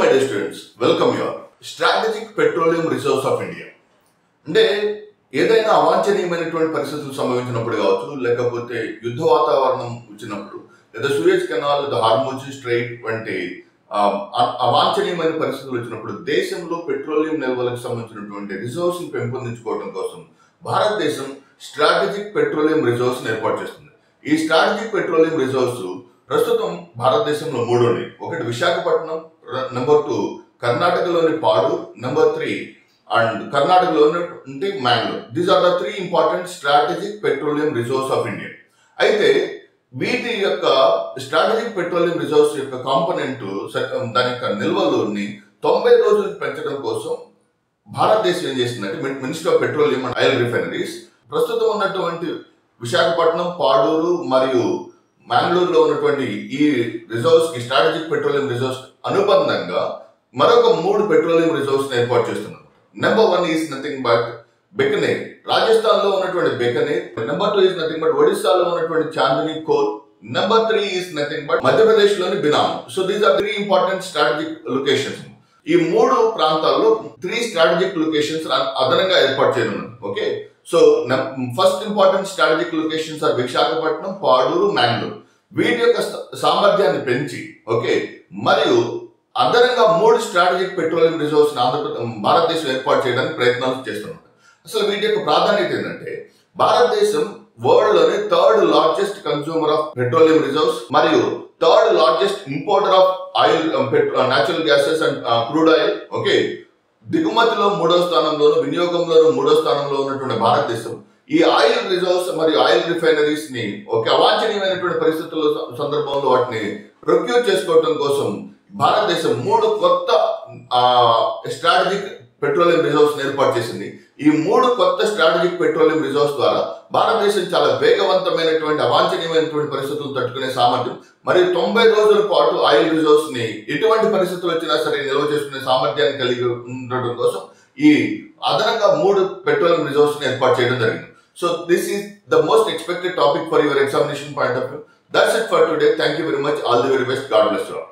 my dear students, welcome you all. Strategic Petroleum Reserves of India. అంటే ఏదైనా అవాంఛనీయమైనటువంటి పరిస్థితులు సంభవించినప్పుడు కావచ్చు, లేకపోతే యుద్ధ వాతావరణం వచ్చినప్పుడు, లేదా సూయజ్ కెనాల్ లేదా హార్ముజ్ స్ట్రైట్ వంటి అవాంఛనీయమైన పరిస్థితులు వచ్చినప్పుడు దేశంలో పెట్రోలియం నిల్వలకు సంబంధించినటువంటి రిజర్వ్స్ ని పెంపొందించుకోవడం కోసం భారతదేశం స్ట్రాటజిక్ పెట్రోలియం రిజర్వ్స్ ఏర్పాటు చేస్తుంది. ఈ స్ట్రాటజిక్ పెట్రోలియం రిజర్వ్స్ ప్రస్తుతం భారతదేశంలో 3 ఉన్నాయి. ఒకటి విశాఖపట్నం, నెంబర్ 2 కర్ణాటకలోని పాడు, నెంబర్ 3 అండ్ కర్ణాటకలోని Mangalore. These are the 3 important strategic petroleum reserves of India. అయితే వీటి యొక్క స్ట్రాటజిక్ పెట్రోలియం రిజర్వ్స్ యొక్క కాంపోనెంట్ దాని యొక్క నిల్వలోని 90 రోజులు పెంచడం కోసం భారతదేశం ఏం చేస్తుందంటే ministry of petroleum and oil refineries ప్రస్తుతం ఉన్నటువంటి విశాఖపట్నం, పాడూరు మరియు మ్యాంగ్లూరులో ఉన్నటువంటి ఈ రిజర్వ్స్ కి స్ట్రాటజిక్ పెట్రోలియం రిజర్వ్స్ అనుబంధంగా మరొక 3 పెట్రోలియం రిజర్వ్స్ ఏర్పాటు చేస్తున్నారు. Number 1 is nothing but Bikaner, Rajasthan లో ఉన్నటువంటి Bikaner. Number 2 is nothing but ఒడిశాలో ఉన్నటువంటి Chandikhol. Number 3 is nothing but Madhya Pradesh లోని బినామ్. So these are 3 important strategic locations. ఈ 3 ప్రాంతాల్లో 3 స్ట్రాటజిక్ లొకేషన్స్ అదనంగా ఏర్పాటు చేయనున్నారు. Okay, so first important strategic locations are Visakhapatnam, Padur, Mangalore. వీటి యొక్క సామర్థ్యాన్ని పెంచి మరియు అదనంగా 3 స్ట్రాటజిక్ పెట్రోలియం రిజర్వ్స్ భారతదేశం ఏర్పాటు చేయడానికి ప్రయత్నాలు చేస్తున్నారు. అసలు వీటి యొక్క ప్రాధాన్యత ఏంటంటే భారతదేశం వరల్డ్ లోనే 3rd largest consumer of petroleum reserves మరియు 3rd largest importer of oil, natural gases and crude oil. దిగుమతిలో 3వ స్థానంలోను, వినియోగంలోను 3వ స్థానంలో ఉన్నటువంటి భారతదేశం ఈ ఆయిల్ రిజర్వ్స్ మరియు ఆయిల్ రిఫైనరీస్ ని అవాంఛనీయమైనటువంటి పరిస్థితుల సందర్భంలో వాటిని ప్రొక్యూర్ చేసుకోవడం కోసం భారతదేశం 3 కొత్త స్ట్రాటజిక్ పెట్రోలియం రిజర్వ్స్ ఏర్పాటు చేసింది. ఈ 3 కొత్త స్ట్రాటజిక్ పెట్రోలియం రిజర్వ్స్ ద్వారా భారతదేశం చాలా వేగవంతమైనటువంటి అవాంఛనీయమైనటువంటి పరిస్థితులు తట్టుకునే సామర్థ్యం మరియు 90 రోజుల పాటు ఆయిల్ రిజర్వ్స్ ని ఎటువంటి పరిస్థితులు వచ్చినా సరే నిల్వ చేసుకునే సామర్థ్యాన్ని కలిగి ఉండడం కోసం ఈ అదనంగా 3 పెట్రోలియం రిజర్వ్స్ ని ఏర్పాటు చేయడం జరిగింది. So this is the most expected topic for your examination point of view. That's it for today. Thank you very much. All the very best. God bless you all.